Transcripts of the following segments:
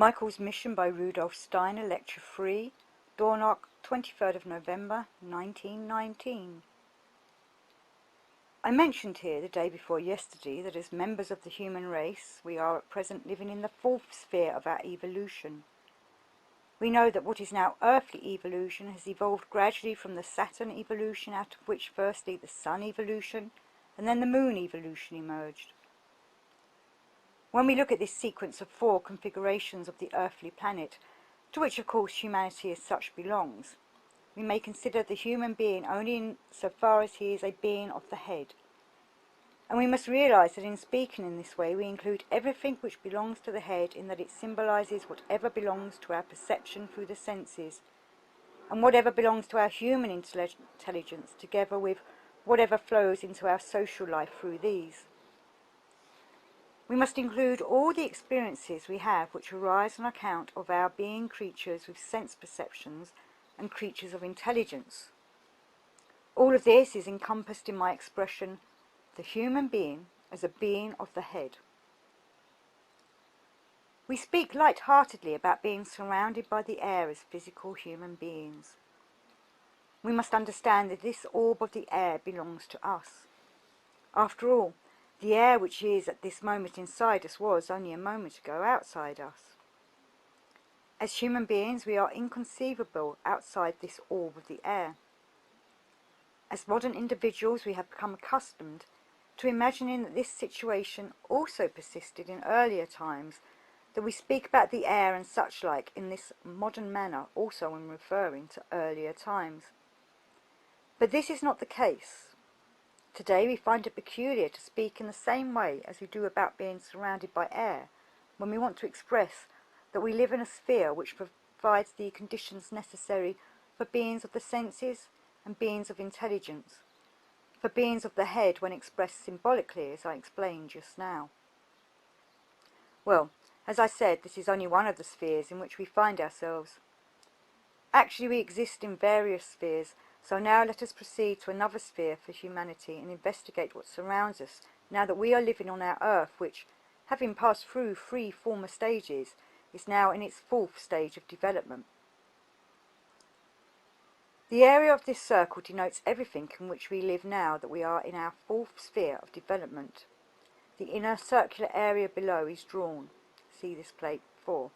Michael's Mission by Rudolf Steiner, Lecture 3, Dornoch, 23rd of November, 1919. I mentioned here the day before yesterday that as members of the human race, we are at present living in the fourth sphere of our evolution. We know that what is now earthly evolution has evolved gradually from the Saturn evolution, out of which firstly the Sun evolution and then the Moon evolution emerged. When we look at this sequence of four configurations of the earthly planet, to which of course humanity as such belongs, we may consider the human being only in so far as he is a being of the head. And we must realize that in speaking in this way we include everything which belongs to the head, in that it symbolizes whatever belongs to our perception through the senses, and whatever belongs to our human intelligence, together with whatever flows into our social life through these. We must include all the experiences we have which arise on account of our being creatures with sense perceptions and creatures of intelligence. All of this is encompassed in my expression, the human being as a being of the head. We speak light-heartedly about being surrounded by the air as physical human beings. We must understand that this orb of the air belongs to us. After all, the air which is at this moment inside us was only a moment ago outside us. As human beings, we are inconceivable outside this orb of the air. As modern individuals, we have become accustomed to imagining that this situation also persisted in earlier times, that we speak about the air and such like in this modern manner also when referring to earlier times. But this is not the case. Today we find it peculiar to speak in the same way as we do about being surrounded by air, when we want to express that we live in a sphere which provides the conditions necessary for beings of the senses and beings of intelligence, for beings of the head when expressed symbolically, as I explained just now. Well, as I said, this is only one of the spheres in which we find ourselves. Actually, we exist in various spheres. So now let us proceed to another sphere for humanity and investigate what surrounds us, now that we are living on our earth, which, having passed through 3 former stages, is now in its 4th stage of development. The area of this circle denotes everything in which we live now that we are in our 4th sphere of development. The inner circular area below is drawn. See this plate 4.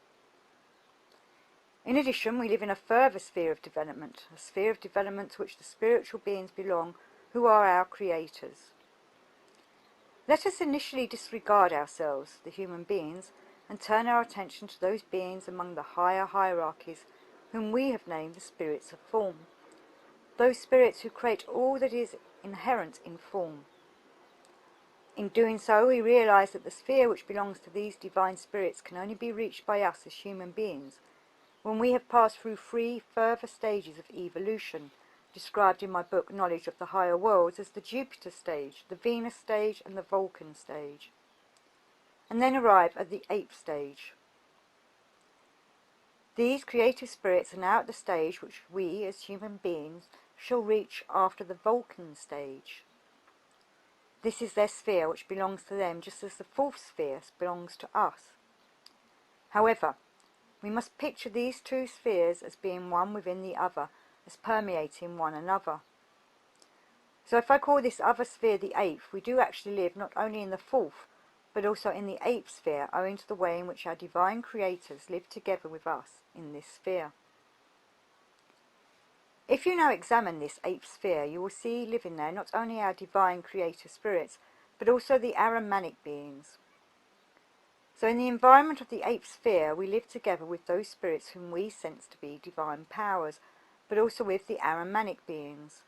In addition, we live in a further sphere of development, a sphere of development to which the spiritual beings belong, who are our creators. Let us initially disregard ourselves, the human beings, and turn our attention to those beings among the higher hierarchies, whom we have named the spirits of form, those spirits who create all that is inherent in form. In doing so, we realize that the sphere which belongs to these divine spirits can only be reached by us as human beings, when we have passed through 3 further stages of evolution, described in my book Knowledge of the Higher Worlds as the Jupiter stage, the Venus stage and the Vulcan stage, and then arrive at the 8th stage. These creative spirits are now at the stage which we as human beings shall reach after the Vulcan stage. This is their sphere which belongs to them, just as the 4th sphere belongs to us. However, we must picture these 2 spheres as being one within the other, as permeating one another. So if I call this other sphere the 8th, we do actually live not only in the 4th, but also in the 8th sphere, owing to the way in which our divine creators live together with us in this sphere. If you now examine this 8th sphere, you will see living there not only our divine creator spirits, but also the Aromantic beings. So in the environment of the 8th sphere, we live together with those spirits whom we sense to be divine powers, but also with the Aromantic beings.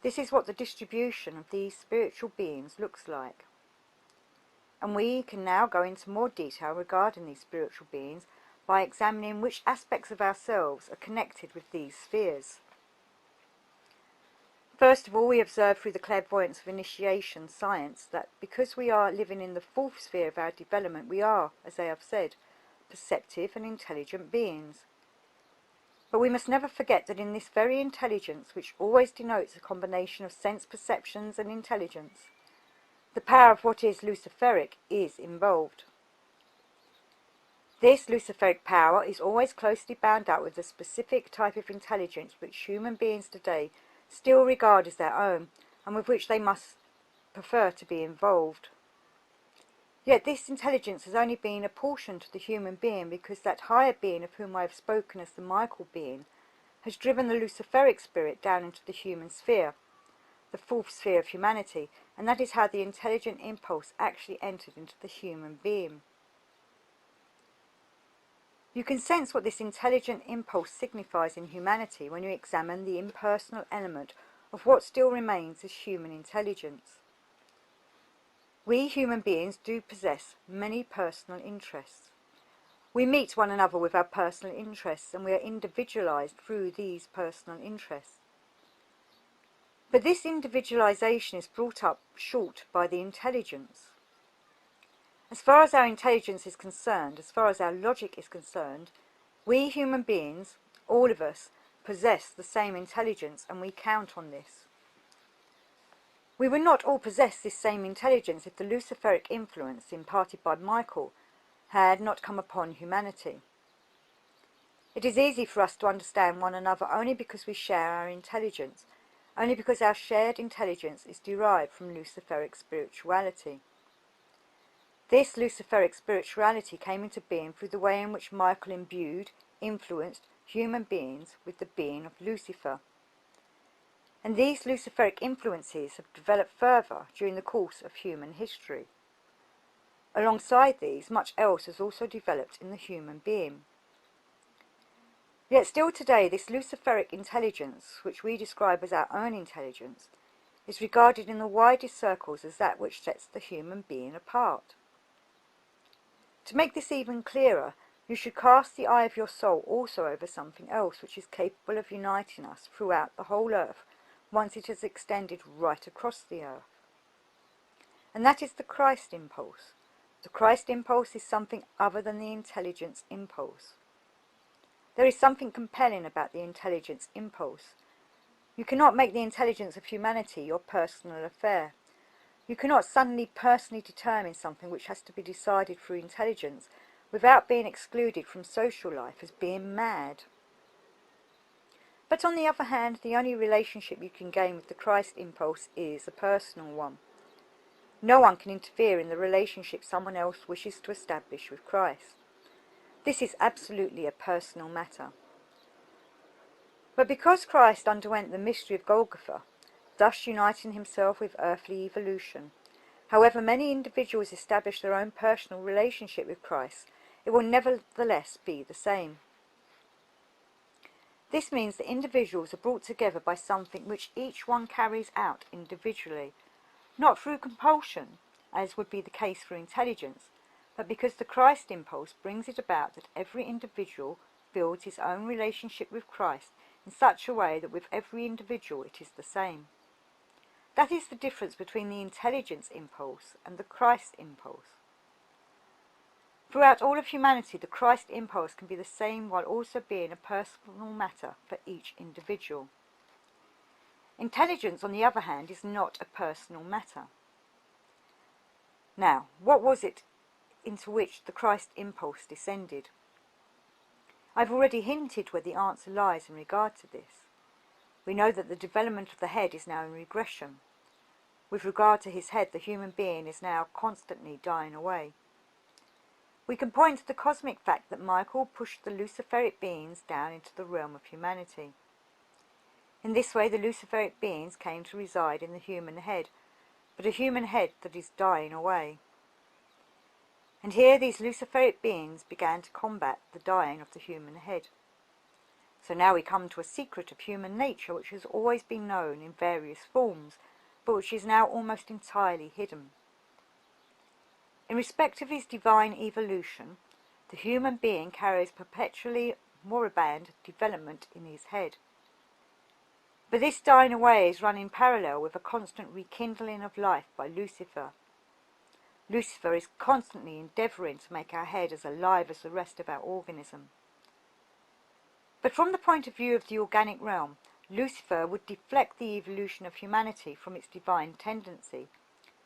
This is what the distribution of these spiritual beings looks like. And we can now go into more detail regarding these spiritual beings by examining which aspects of ourselves are connected with these spheres. First of all, we observe through the clairvoyance of initiation science that because we are living in the 4th sphere of our development, we are, as I have said, perceptive and intelligent beings. But we must never forget that in this very intelligence, which always denotes a combination of sense perceptions and intelligence, the power of what is luciferic is involved. This Luciferic power is always closely bound up with the specific type of intelligence which human beings today still regard as their own, and with which they must prefer to be involved. Yet this intelligence has only been apportioned to the human being because that higher being of whom I have spoken as the Michael being has driven the Luciferic spirit down into the human sphere, the fourth sphere of humanity, and that is how the intelligent impulse actually entered into the human being. You can sense what this intelligent impulse signifies in humanity when you examine the impersonal element of what still remains as human intelligence. We human beings do possess many personal interests. We meet one another with our personal interests, and we are individualized through these personal interests. But this individualization is brought up short by the intelligence. As far as our intelligence is concerned, as far as our logic is concerned, we human beings, all of us, possess the same intelligence, and we count on this. We would not all possess this same intelligence if the Luciferic influence imparted by Michael had not come upon humanity. It is easy for us to understand one another only because we share our intelligence, only because our shared intelligence is derived from Luciferic spirituality. This Luciferic spirituality came into being through the way in which Michael imbued, influenced human beings with the being of Lucifer. And these Luciferic influences have developed further during the course of human history. Alongside these, much else has also developed in the human being. Yet still today, this Luciferic intelligence, which we describe as our own intelligence, is regarded in the widest circles as that which sets the human being apart. To make this even clearer, you should cast the eye of your soul also over something else which is capable of uniting us throughout the whole earth once it has extended right across the earth. And that is the Christ impulse. The Christ impulse is something other than the intelligence impulse. There is something compelling about the intelligence impulse. You cannot make the intelligence of humanity your personal affair. You cannot suddenly personally determine something which has to be decided through intelligence without being excluded from social life as being mad. But on the other hand, the only relationship you can gain with the Christ impulse is a personal one. No one can interfere in the relationship someone else wishes to establish with Christ. This is absolutely a personal matter. But because Christ underwent the mystery of Golgotha, thus uniting himself with earthly evolution, however many individuals establish their own personal relationship with Christ, it will nevertheless be the same. This means that individuals are brought together by something which each one carries out individually, not through compulsion, as would be the case for intelligence, but because the Christ impulse brings it about that every individual builds his own relationship with Christ in such a way that with every individual it is the same. That is the difference between the intelligence impulse and the Christ impulse. Throughout all of humanity, the Christ impulse can be the same while also being a personal matter for each individual. Intelligence, on the other hand, is not a personal matter. Now, what was it into which the Christ impulse descended? I've already hinted where the answer lies in regard to this. We know that the development of the head is now in regression. With regard to his head, the human being is now constantly dying away. We can point to the cosmic fact that Michael pushed the Luciferic beings down into the realm of humanity. In this way, the Luciferic beings came to reside in the human head, but a human head that is dying away. And here these Luciferic beings began to combat the dying of the human head. So now we come to a secret of human nature which has always been known in various forms, but which is now almost entirely hidden. In respect of his divine evolution, the human being carries perpetually moribund development in his head. But this dying away is run in parallel with a constant rekindling of life by Lucifer. Lucifer is constantly endeavouring to make our head as alive as the rest of our organism. But from the point of view of the organic realm, Lucifer would deflect the evolution of humanity from its divine tendency,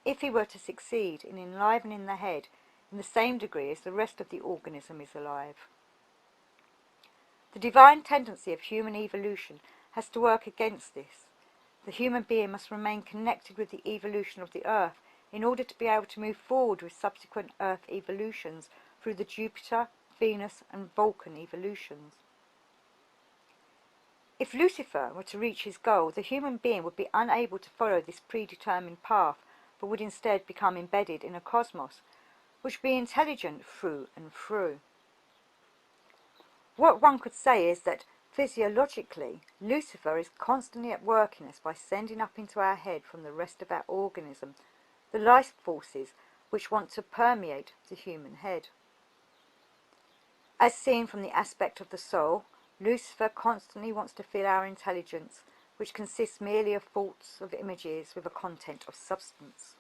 if he were to succeed in enlivening the head in the same degree as the rest of the organism is alive. The divine tendency of human evolution has to work against this. The human being must remain connected with the evolution of the Earth in order to be able to move forward with subsequent Earth evolutions through the Jupiter, Venus and Vulcan evolutions. If Lucifer were to reach his goal, the human being would be unable to follow this predetermined path, but would instead become embedded in a cosmos, which would be intelligent through and through. What one could say is that, physiologically, Lucifer is constantly at work in us by sending up into our head from the rest of our organism the life forces which want to permeate the human head. As seen from the aspect of the soul, Lucifer constantly wants to fill our intelligence, which consists merely of thoughts of images with a content of substance.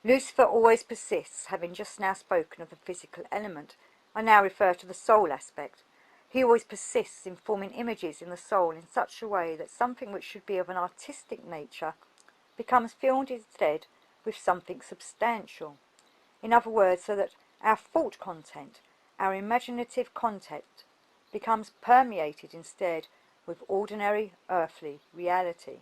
Lucifer always persists, having just now spoken of the physical element, I now refer to the soul aspect. He always persists in forming images in the soul in such a way that something which should be of an artistic nature becomes filled instead with something substantial. In other words, so that our thought content, our imaginative content, becomes permeated instead with ordinary earthly reality.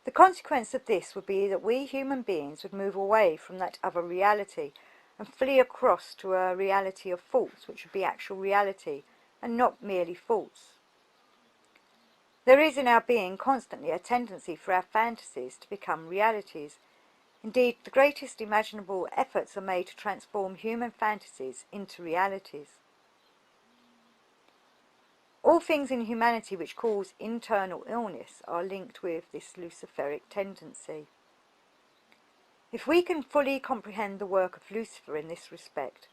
The consequence of this would be that we human beings would move away from that other reality and flee across to a reality of thoughts, which would be actual reality and not merely thoughts. There is in our being constantly a tendency for our fantasies to become realities. Indeed, the greatest imaginable efforts are made to transform human fantasies into realities. All things in humanity which cause internal illness are linked with this luciferic tendency. If we can fully comprehend the work of Lucifer in this respect,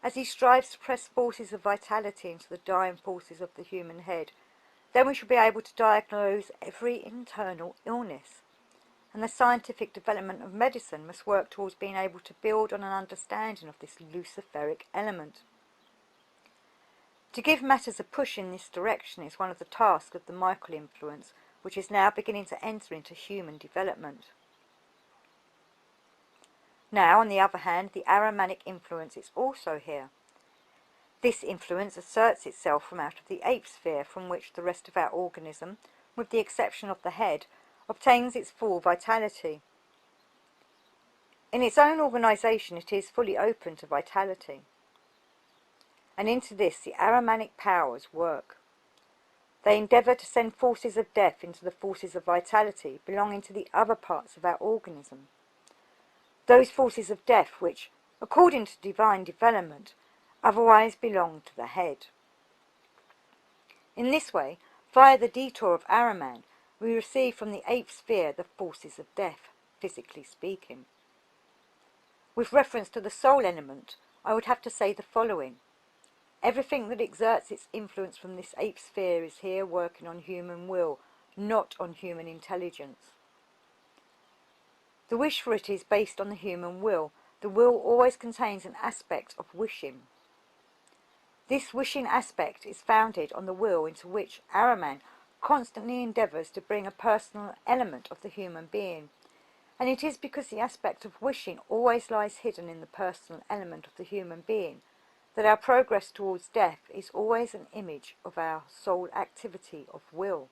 as he strives to press forces of vitality into the dying forces of the human head, then we shall be able to diagnose every internal illness. And the scientific development of medicine must work towards being able to build on an understanding of this luciferic element. To give matters a push in this direction is one of the tasks of the Michaelic influence, which is now beginning to enter into human development. Now, on the other hand, the Aromantic influence is also here. This influence asserts itself from out of the ape sphere, from which the rest of our organism, with the exception of the head, obtains its full vitality. In its own organisation it is fully open to vitality. And into this the Aromantic powers work. They endeavour to send forces of death into the forces of vitality belonging to the other parts of our organism. Those forces of death which, according to divine development, otherwise belong to the head. In this way, via the detour of Araman, we receive from the ape sphere the forces of death, physically speaking. With reference to the soul element, I would have to say the following. Everything that exerts its influence from this ape sphere is here working on human will, not on human intelligence. The wish for it is based on the human will. The will always contains an aspect of wishing. This wishing aspect is founded on the will into which Araman constantly endeavours to bring a personal element of the human being, and it is because the aspect of wishing always lies hidden in the personal element of the human being that our progress towards death is always an image of our soul activity of will.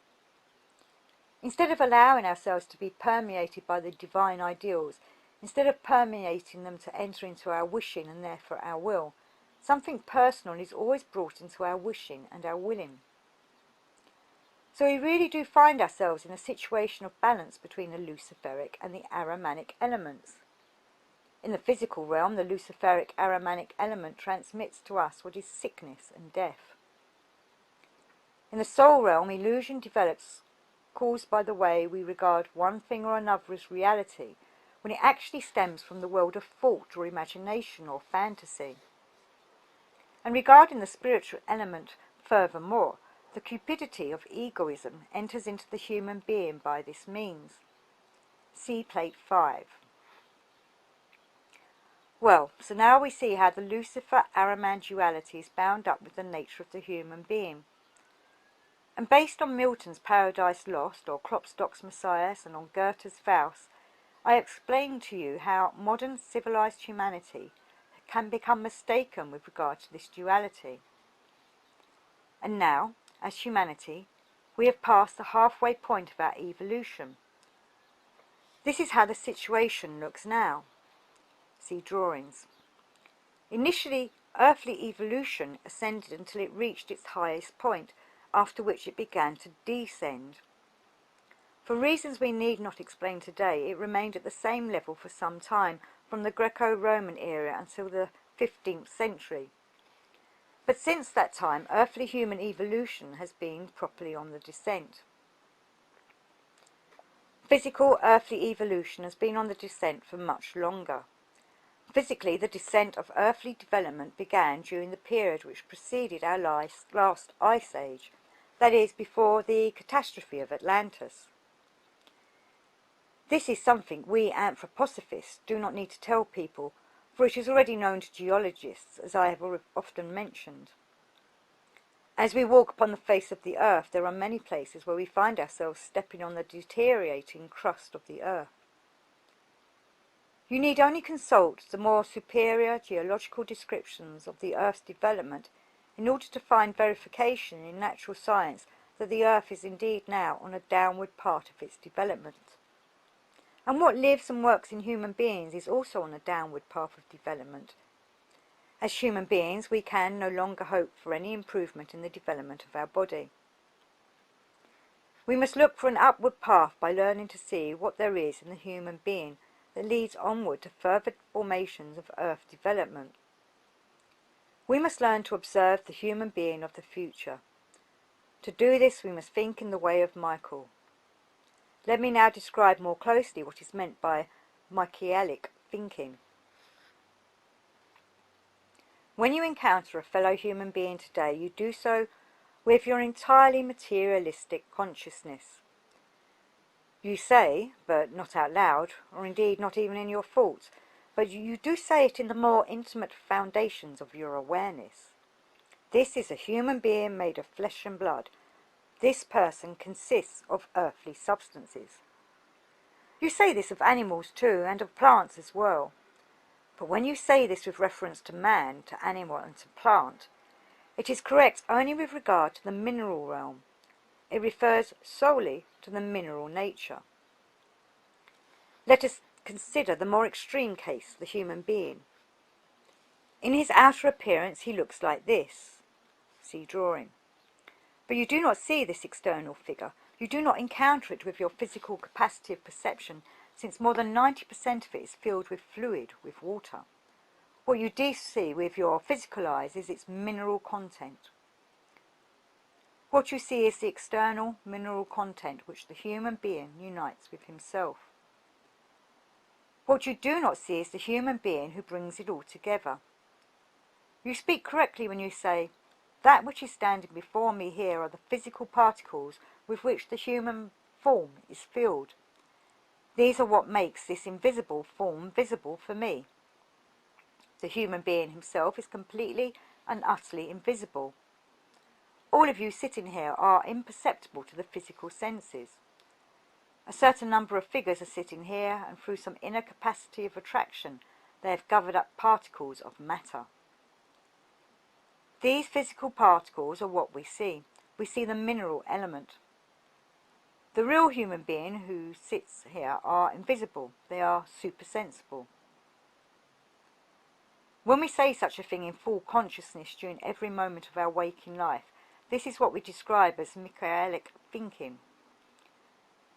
Instead of allowing ourselves to be permeated by the divine ideals, instead of permeating them to enter into our wishing and therefore our will, something personal is always brought into our wishing and our willing. So we really do find ourselves in a situation of balance between the luciferic and the Aromantic elements. In the physical realm, the luciferic Aromantic element transmits to us what is sickness and death. In the soul realm, illusion develops, caused by the way we regard one thing or another as reality, when it actually stems from the world of thought or imagination or fantasy. And regarding the spiritual element furthermore, the cupidity of egoism enters into the human being by this means. See plate 5. Well, so now we see how the Lucifer-Araman duality is bound up with the nature of the human being. And based on Milton's Paradise Lost, or Klopstock's Messias, and on Goethe's Faust, I explained to you how modern civilized humanity can become mistaken with regard to this duality. And now, as humanity, we have passed the halfway point of our evolution. This is how the situation looks now. See drawings. Initially, earthly evolution ascended until it reached its highest point, after which it began to descend. For reasons we need not explain today, it remained at the same level for some time, from the Greco-Roman era until the 15th century. But since that time, earthly human evolution has been properly on the descent. Physical earthly evolution has been on the descent for much longer. Physically, the descent of earthly development began during the period which preceded our last ice age, that is, before the catastrophe of Atlantis. This is something we anthroposophists do not need to tell people, for it is already known to geologists, as I have often mentioned. As we walk upon the face of the earth, there are many places where we find ourselves stepping on the deteriorating crust of the earth. You need only consult the more superior geological descriptions of the earth's development in order to find verification in natural science that the earth is indeed now on a downward part of its development. And what lives and works in human beings is also on a downward path of development. As human beings, we can no longer hope for any improvement in the development of our body. We must look for an upward path by learning to see what there is in the human being that leads onward to further formations of earth development. We must learn to observe the human being of the future. To do this, we must think in the way of Michael. Let me now describe more closely what is meant by Michaelic thinking. When you encounter a fellow human being today, you do so with your entirely materialistic consciousness. You say, but not out loud, or indeed not even in your thoughts, but you do say it in the more intimate foundations of your awareness. This is a human being made of flesh and blood. This person consists of earthly substances. You say this of animals too, and of plants as well. But when you say this with reference to man, to animal and to plant, it is correct only with regard to the mineral realm. It refers solely to the mineral nature. Let us consider the more extreme case, the human being. In his outer appearance he looks like this. See drawing. But you do not see this external figure. You do not encounter it with your physical capacity of perception, since more than 90% of it is filled with fluid, with water. What you do see with your physical eyes is its mineral content. What you see is the external mineral content which the human being unites with himself. What you do not see is the human being who brings it all together. You speak correctly when you say, "That which is standing before me here are the physical particles with which the human form is filled. These are what makes this invisible form visible for me." The human being himself is completely and utterly invisible. All of you sitting here are imperceptible to the physical senses. A certain number of figures are sitting here, and through some inner capacity of attraction, they have gathered up particles of matter. These physical particles are what we see. We see the mineral element. The real human being who sits here are invisible. They are supersensible. When we say such a thing in full consciousness during every moment of our waking life, this is what we describe as Michaelic thinking.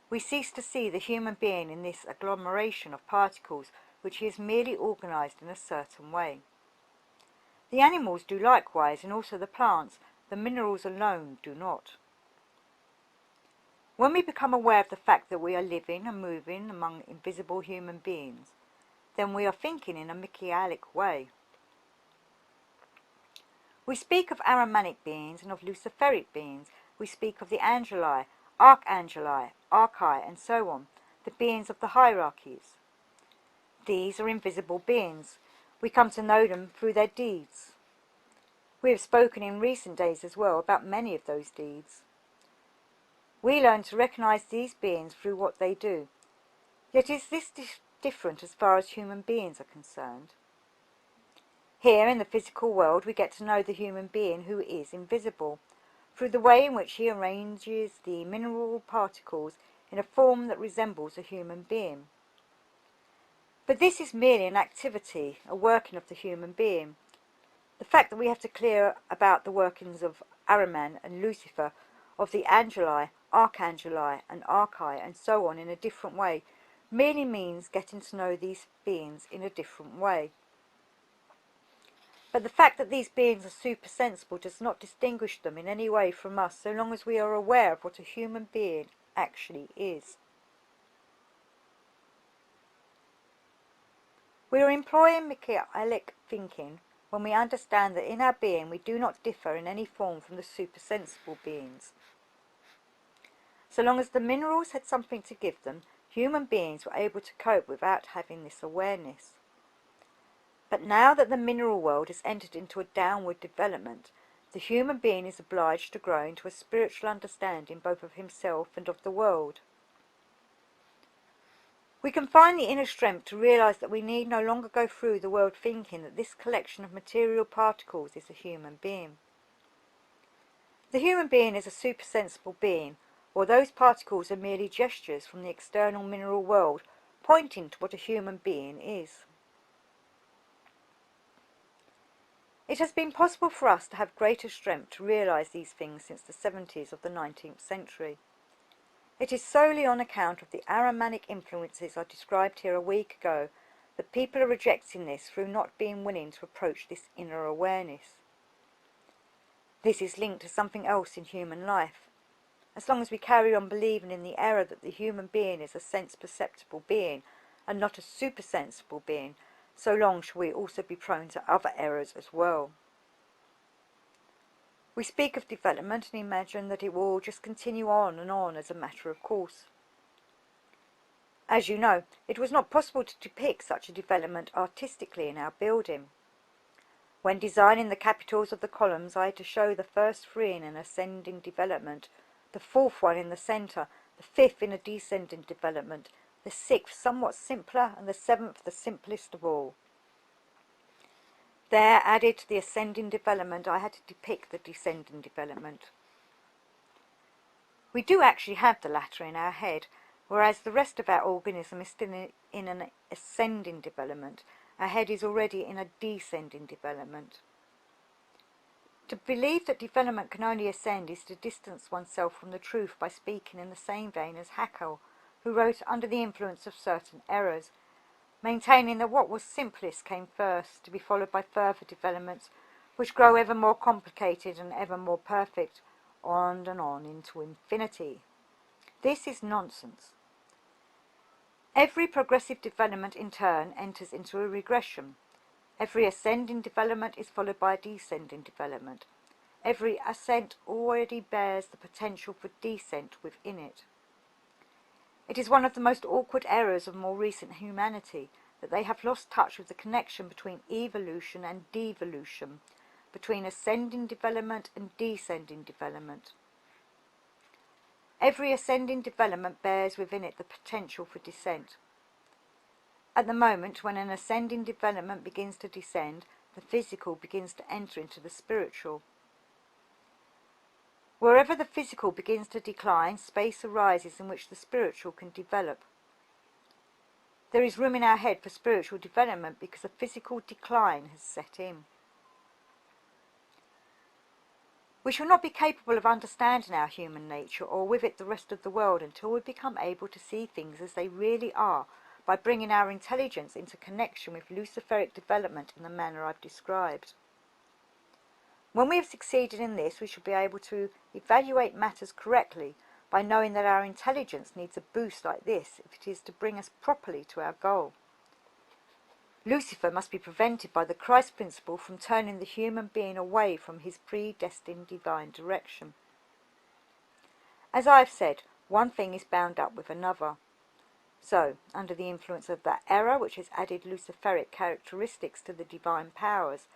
We cease to see the human being in this agglomeration of particles which he has merely organized in a certain way. The animals do likewise, and also the plants. The minerals alone do not. When we become aware of the fact that we are living and moving among invisible human beings, then we are thinking in a Michaelic way. We speak of Aromantic beings and of Luciferic beings. We speak of the Angeli, Archangeli, Archi, and so on, the beings of the hierarchies. These are invisible beings. We come to know them through their deeds. We have spoken in recent days as well about many of those deeds. We learn to recognize these beings through what they do. Yet is this different as far as human beings are concerned? Here in the physical world we get to know the human being who is invisible, through the way in which he arranges the mineral particles in a form that resembles a human being. But this is merely an activity, a working of the human being. The fact that we have to clear about the workings of Ahriman and Lucifer, of the angeli, archangeli and archai and so on in a different way, merely means getting to know these beings in a different way. But the fact that these beings are supersensible does not distinguish them in any way from us so long as we are aware of what a human being actually is. We are employing Michaelic thinking when we understand that in our being we do not differ in any form from the supersensible beings. So long as the minerals had something to give them, human beings were able to cope without having this awareness. But now that the mineral world has entered into a downward development, the human being is obliged to grow into a spiritual understanding both of himself and of the world. We can find the inner strength to realize that we need no longer go through the world thinking that this collection of material particles is a human being. The human being is a supersensible being, or those particles are merely gestures from the external mineral world pointing to what a human being is. It has been possible for us to have greater strength to realize these things since the 70s of the 19th century. It is solely on account of the Aromantic influences I described here a week ago that people are rejecting this through not being willing to approach this inner awareness. This is linked to something else in human life. As long as we carry on believing in the error that the human being is a sense-perceptible being and not a supersensible being, so long shall we also be prone to other errors as well. We speak of development and imagine that it will just continue on and on as a matter of course. As you know, it was not possible to depict such a development artistically in our building. When designing the capitals of the columns, I had to show the first three in an ascending development, the fourth one in the centre, the fifth in a descending development, the sixth somewhat simpler, and the seventh the simplest of all. There, added to the ascending development, I had to depict the descending development. We do actually have the latter in our head, whereas the rest of our organism is still in an ascending development. Our head is already in a descending development. To believe that development can only ascend is to distance oneself from the truth by speaking in the same vein as Haeckel, who wrote under the influence of certain errors, maintaining that what was simplest came first, to be followed by further developments which grow ever more complicated and ever more perfect, on and on into infinity. This is nonsense. Every progressive development in turn enters into a regression. Every ascending development is followed by a descending development. Every ascent already bears the potential for descent within it. It is one of the most awkward errors of more recent humanity that they have lost touch with the connection between evolution and devolution, between ascending development and descending development. Every ascending development bears within it the potential for descent. At the moment when an ascending development begins to descend, the physical begins to enter into the spiritual. Wherever the physical begins to decline, space arises in which the spiritual can develop. There is room in our head for spiritual development because a physical decline has set in. We shall not be capable of understanding our human nature, or with it the rest of the world, until we become able to see things as they really are, by bringing our intelligence into connection with Luciferic development in the manner I've described. When we have succeeded in this, we shall be able to evaluate matters correctly by knowing that our intelligence needs a boost like this if it is to bring us properly to our goal. Lucifer must be prevented by the Christ principle from turning the human being away from his predestined divine direction. As I have said, one thing is bound up with another. So, under the influence of that error which has added Luciferic characteristics to the divine powers,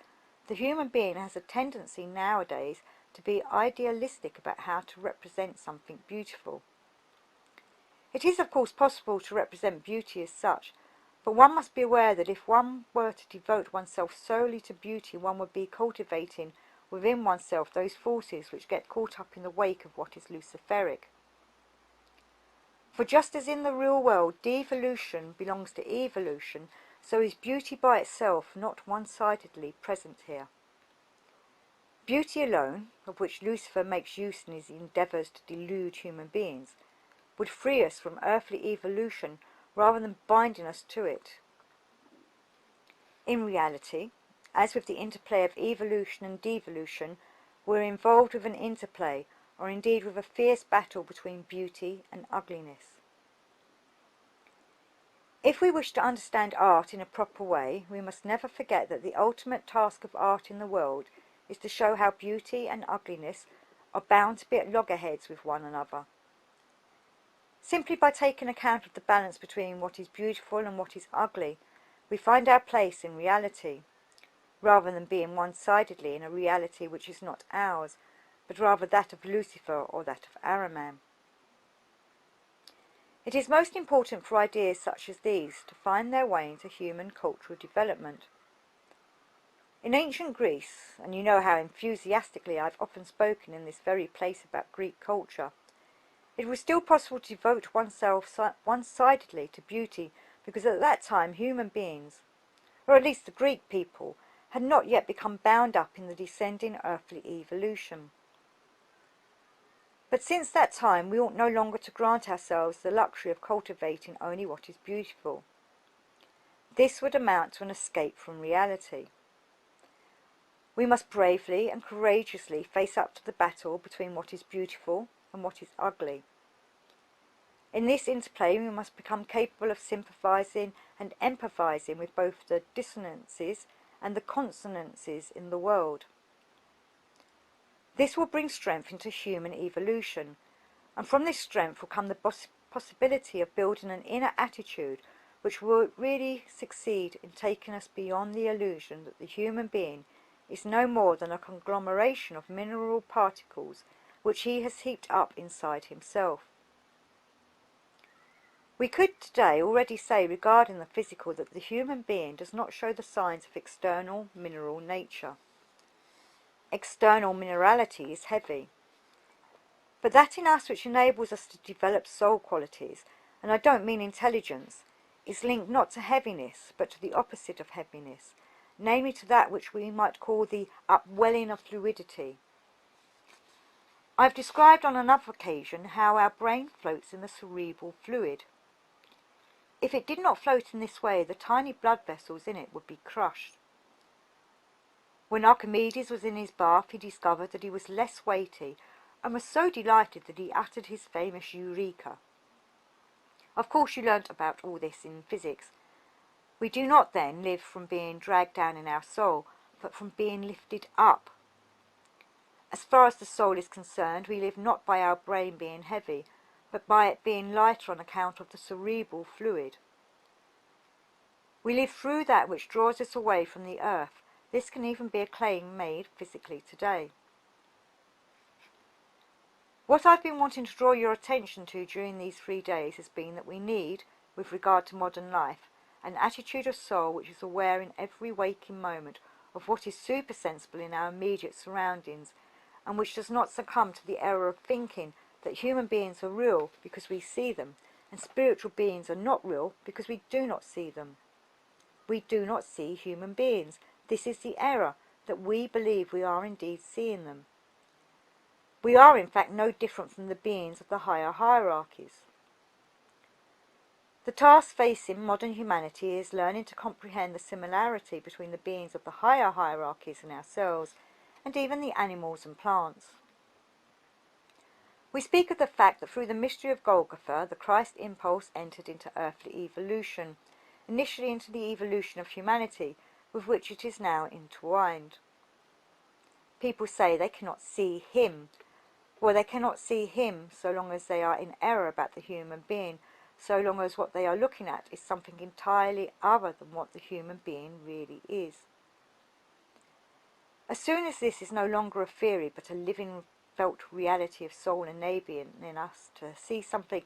the human being has a tendency nowadays to be idealistic about how to represent something beautiful. It is of course possible to represent beauty as such, but one must be aware that if one were to devote oneself solely to beauty, one would be cultivating within oneself those forces which get caught up in the wake of what is luciferic. For just as in the real world devolution belongs to evolution, so is beauty by itself not one-sidedly present here. Beauty alone, of which Lucifer makes use in his endeavours to delude human beings, would free us from earthly evolution rather than binding us to it. In reality, as with the interplay of evolution and devolution, we're involved with an interplay, or indeed with a fierce battle between beauty and ugliness. If we wish to understand art in a proper way, we must never forget that the ultimate task of art in the world is to show how beauty and ugliness are bound to be at loggerheads with one another. Simply by taking account of the balance between what is beautiful and what is ugly, we find our place in reality, rather than being one-sidedly in a reality which is not ours, but rather that of Lucifer or that of Ahriman. It is most important for ideas such as these to find their way into human cultural development. In ancient Greece, and you know how enthusiastically I've often spoken in this very place about Greek culture, it was still possible to devote oneself one-sidedly to beauty because at that time human beings, or at least the Greek people, had not yet become bound up in the descending earthly evolution. But since that time we ought no longer to grant ourselves the luxury of cultivating only what is beautiful. This would amount to an escape from reality. We must bravely and courageously face up to the battle between what is beautiful and what is ugly. In this interplay we must become capable of sympathizing and empathizing with both the dissonances and the consonances in the world. This will bring strength into human evolution, and from this strength will come the possibility of building an inner attitude which will really succeed in taking us beyond the illusion that the human being is no more than a conglomeration of mineral particles which he has heaped up inside himself. We could today already say regarding the physical that the human being does not show the signs of external mineral nature. External minerality is heavy, but that in us which enables us to develop soul qualities, and I don't mean intelligence, is linked not to heaviness but to the opposite of heaviness, namely to that which we might call the upwelling of fluidity. I have described on another occasion how our brain floats in the cerebral fluid. If it did not float in this way, the tiny blood vessels in it would be crushed. When Archimedes was in his bath, he discovered that he was less weighty, and was so delighted that he uttered his famous Eureka. Of course you learnt about all this in physics. We do not then live from being dragged down in our soul, but from being lifted up. As far as the soul is concerned, we live not by our brain being heavy, but by it being lighter on account of the cerebral fluid. We live through that which draws us away from the earth. This can even be a claim made physically today. What I've been wanting to draw your attention to during these 3 days has been that we need, with regard to modern life, an attitude of soul which is aware in every waking moment of what is supersensible in our immediate surroundings, and which does not succumb to the error of thinking that human beings are real because we see them, and spiritual beings are not real because we do not see them. We do not see human beings. This is the error, that we believe we are indeed seeing them. We are in fact no different from the beings of the higher hierarchies. The task facing modern humanity is learning to comprehend the similarity between the beings of the higher hierarchies and ourselves, and even the animals and plants. We speak of the fact that through the mystery of Golgotha, the Christ impulse entered into earthly evolution, initially into the evolution of humanity, with which it is now entwined. People say they cannot see him. Well, they cannot see him so long as they are in error about the human being, so long as what they are looking at is something entirely other than what the human being really is. As soon as this is no longer a theory but a living felt reality of soul enabling us to see something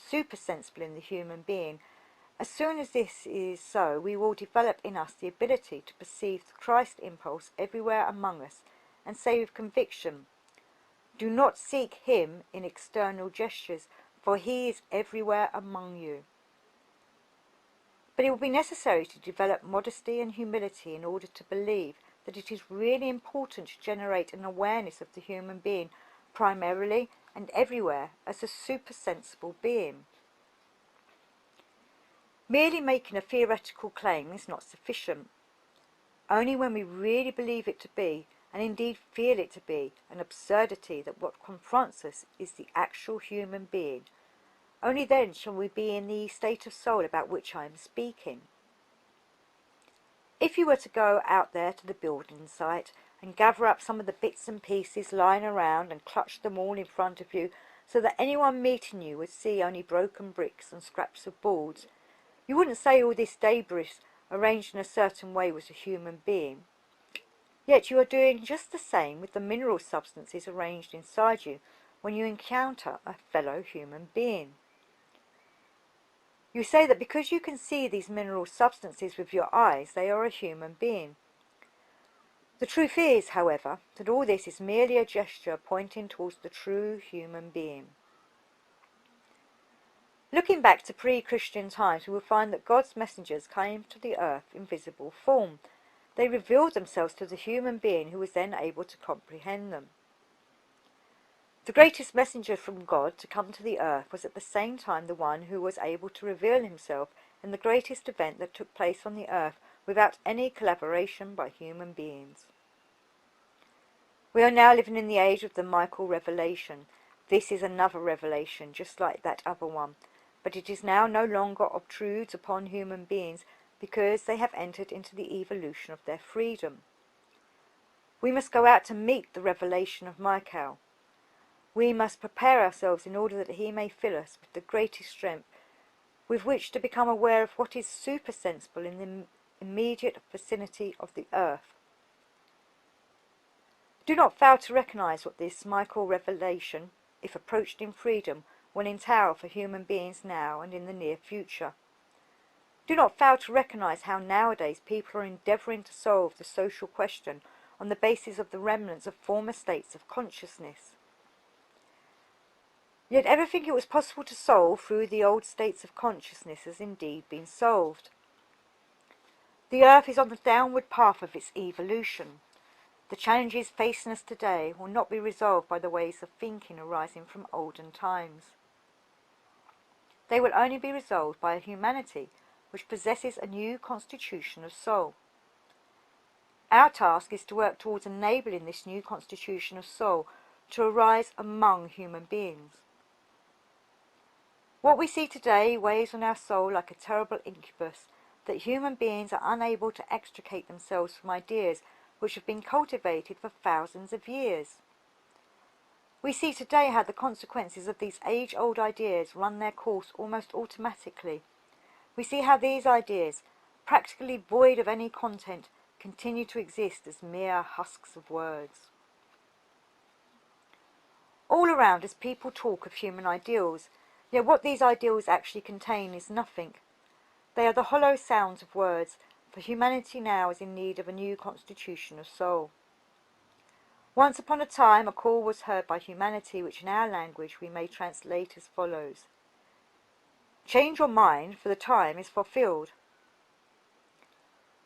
supersensible in the human being. As soon as this is so, we will develop in us the ability to perceive the Christ impulse everywhere among us and say with conviction, "Do not seek him in external gestures, for he is everywhere among you." But it will be necessary to develop modesty and humility in order to believe that it is really important to generate an awareness of the human being primarily and everywhere as a supersensible being. Merely making a theoretical claim is not sufficient. Only when we really believe it to be, and indeed feel it to be, an absurdity that what confronts us is the actual human being, only then shall we be in the state of soul about which I am speaking. If you were to go out there to the building site and gather up some of the bits and pieces lying around and clutch them all in front of you so that anyone meeting you would see only broken bricks and scraps of boards, you wouldn't say all this debris arranged in a certain way was a human being. Yet you are doing just the same with the mineral substances arranged inside you when you encounter a fellow human being. You say that because you can see these mineral substances with your eyes, they are a human being. The truth is, however, that all this is merely a gesture pointing towards the true human being. Looking back to pre-Christian times, we will find that God's messengers came to the earth in visible form. They revealed themselves to the human being who was then able to comprehend them. The greatest messenger from God to come to the earth was at the same time the one who was able to reveal himself in the greatest event that took place on the earth without any collaboration by human beings. We are now living in the age of the Michael revelation. This is another revelation, just like that other one, but it is now no longer obtrudes upon human beings because they have entered into the evolution of their freedom. We must go out to meet the revelation of Michael. We must prepare ourselves in order that he may fill us with the greatest strength with which to become aware of what is supersensible in the immediate vicinity of the earth. Do not fail to recognize what this Michael revelation, if approached in freedom, will entail for human beings now and in the near future. Do not fail to recognize how nowadays people are endeavoring to solve the social question on the basis of the remnants of former states of consciousness. Yet everything it was possible to solve through the old states of consciousness has indeed been solved. The earth is on the downward path of its evolution. The challenges facing us today will not be resolved by the ways of thinking arising from olden times. They will only be resolved by a humanity which possesses a new constitution of soul. Our task is to work towards enabling this new constitution of soul to arise among human beings. What we see today weighs on our soul like a terrible incubus that human beings are unable to extricate themselves from ideas which have been cultivated for thousands of years. We see today how the consequences of these age-old ideas run their course almost automatically. We see how these ideas, practically void of any content, continue to exist as mere husks of words. All around us people talk of human ideals, yet what these ideals actually contain is nothing. They are the hollow sounds of words, for humanity now is in need of a new constitution of soul. Once upon a time a call was heard by humanity which in our language we may translate as follows: "Change your mind, for the time is fulfilled."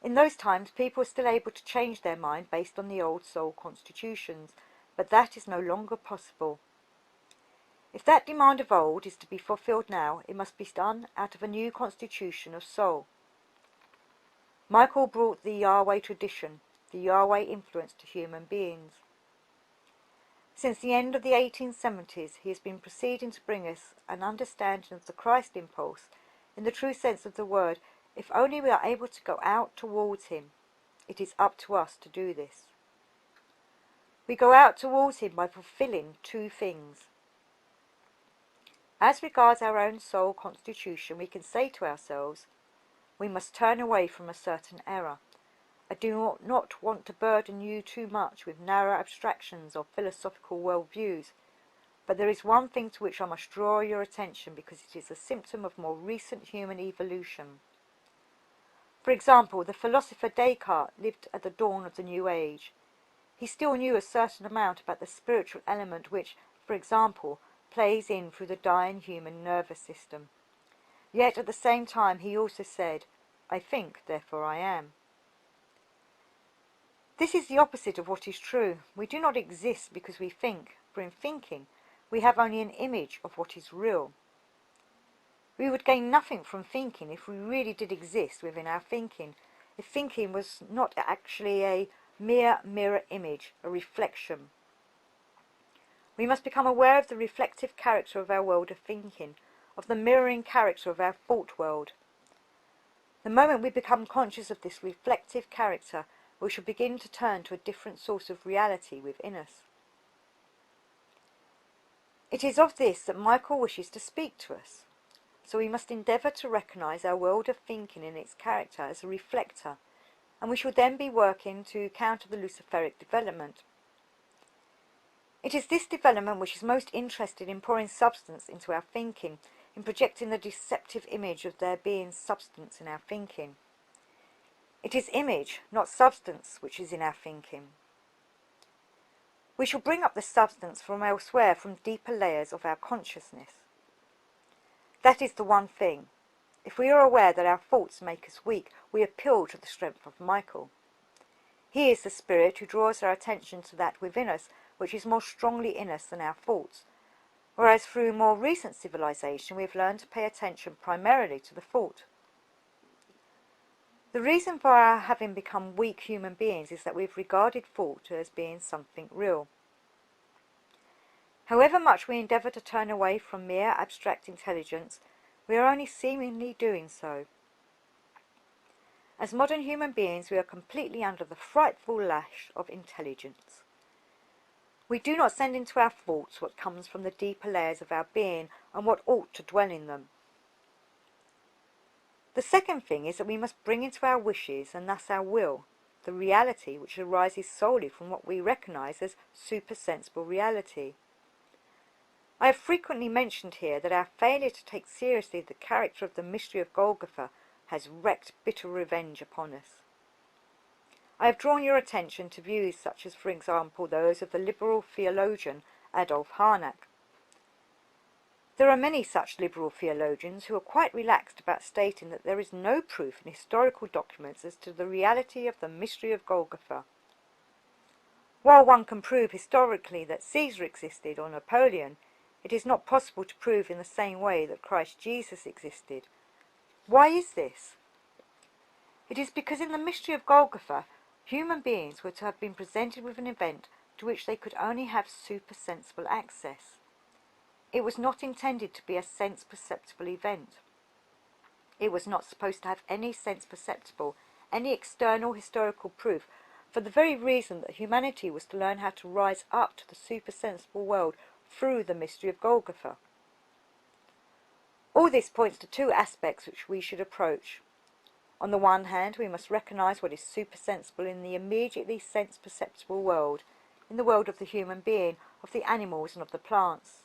In those times people were still able to change their mind based on the old soul constitutions, but that is no longer possible. If that demand of old is to be fulfilled now, it must be done out of a new constitution of soul. Michael brought the Yahweh tradition, the Yahweh influence to human beings. Since the end of the 1870s, he has been proceeding to bring us an understanding of the Christ impulse, in the true sense of the word. If only we are able to go out towards him, it is up to us to do this. We go out towards him by fulfilling two things. As regards our own soul constitution, we can say to ourselves, we must turn away from a certain error. I do not want to burden you too much with narrow abstractions or philosophical worldviews. But there is one thing to which I must draw your attention because it is a symptom of more recent human evolution. For example, the philosopher Descartes lived at the dawn of the New Age. He still knew a certain amount about the spiritual element which, for example, plays in through the dying human nervous system. Yet at the same time he also said, "I think, therefore I am." This is the opposite of what is true. We do not exist because we think, for in thinking we have only an image of what is real. We would gain nothing from thinking if we really did exist within our thinking, if thinking was not actually a mere mirror image, a reflection. We must become aware of the reflective character of our world of thinking, of the mirroring character of our thought world. The moment we become conscious of this reflective character, we shall begin to turn to a different source of reality within us. It is of this that Michael wishes to speak to us. So we must endeavour to recognise our world of thinking in its character as a reflector, and we shall then be working to counter the Luciferic development. It is this development which is most interested in pouring substance into our thinking, in projecting the deceptive image of there being substance in our thinking. It is image, not substance, which is in our thinking. We shall bring up the substance from elsewhere, from deeper layers of our consciousness. That is the one thing. If we are aware that our thoughts make us weak, we appeal to the strength of Michael. He is the spirit who draws our attention to that within us which is more strongly in us than our thoughts, whereas through more recent civilization we have learned to pay attention primarily to the thought. The reason for our having become weak human beings is that we have regarded thought as being something real. However much we endeavour to turn away from mere abstract intelligence, we are only seemingly doing so. As modern human beings, we are completely under the frightful lash of intelligence. We do not send into our thoughts what comes from the deeper layers of our being and what ought to dwell in them. The second thing is that we must bring into our wishes, and thus our will, the reality which arises solely from what we recognise as supersensible reality. I have frequently mentioned here that our failure to take seriously the character of the mystery of Golgotha has wreaked bitter revenge upon us. I have drawn your attention to views such as, for example, those of the liberal theologian Adolf Harnack. There are many such liberal theologians who are quite relaxed about stating that there is no proof in historical documents as to the reality of the mystery of Golgotha. While one can prove historically that Caesar existed or Napoleon, it is not possible to prove in the same way that Christ Jesus existed. Why is this? It is because in the mystery of Golgotha, human beings were to have been presented with an event to which they could only have supersensible access. It was not intended to be a sense-perceptible event. It was not supposed to have any sense-perceptible, any external historical proof, for the very reason that humanity was to learn how to rise up to the supersensible world through the mystery of Golgotha. All this points to two aspects which we should approach. On the one hand, we must recognise what is supersensible in the immediately sense-perceptible world, in the world of the human being, of the animals and of the plants.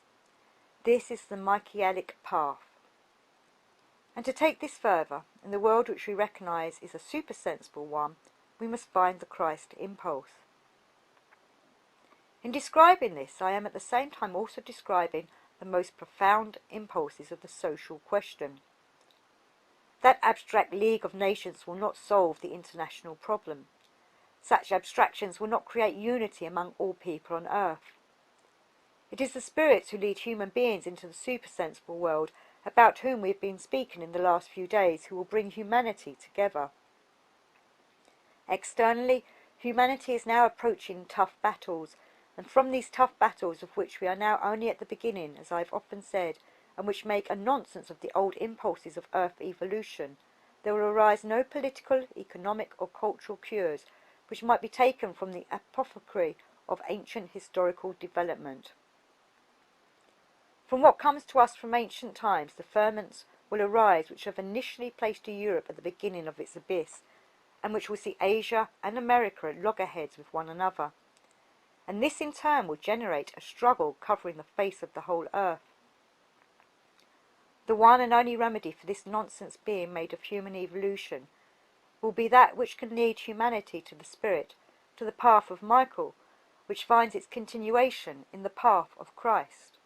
This is the Michaelic path. And to take this further, in the world which we recognise is a supersensible one, we must find the Christ impulse. In describing this, I am at the same time also describing the most profound impulses of the social question. That abstract League of Nations will not solve the international problem. Such abstractions will not create unity among all people on earth. It is the spirits who lead human beings into the supersensible world, about whom we have been speaking in the last few days, who will bring humanity together. Externally, humanity is now approaching tough battles, and from these tough battles, of which we are now only at the beginning, as I have often said, and which make a nonsense of the old impulses of earth evolution, there will arise no political, economic or cultural cures which might be taken from the apothecary of ancient historical development. From what comes to us from ancient times, the ferments will arise which have initially placed Europe at the beginning of its abyss, and which will see Asia and America at loggerheads with one another. and this in turn will generate a struggle covering the face of the whole earth. The one and only remedy for this nonsense being made of human evolution will be that which can lead humanity to the spirit, to the path of Michael, which finds its continuation in the path of Christ.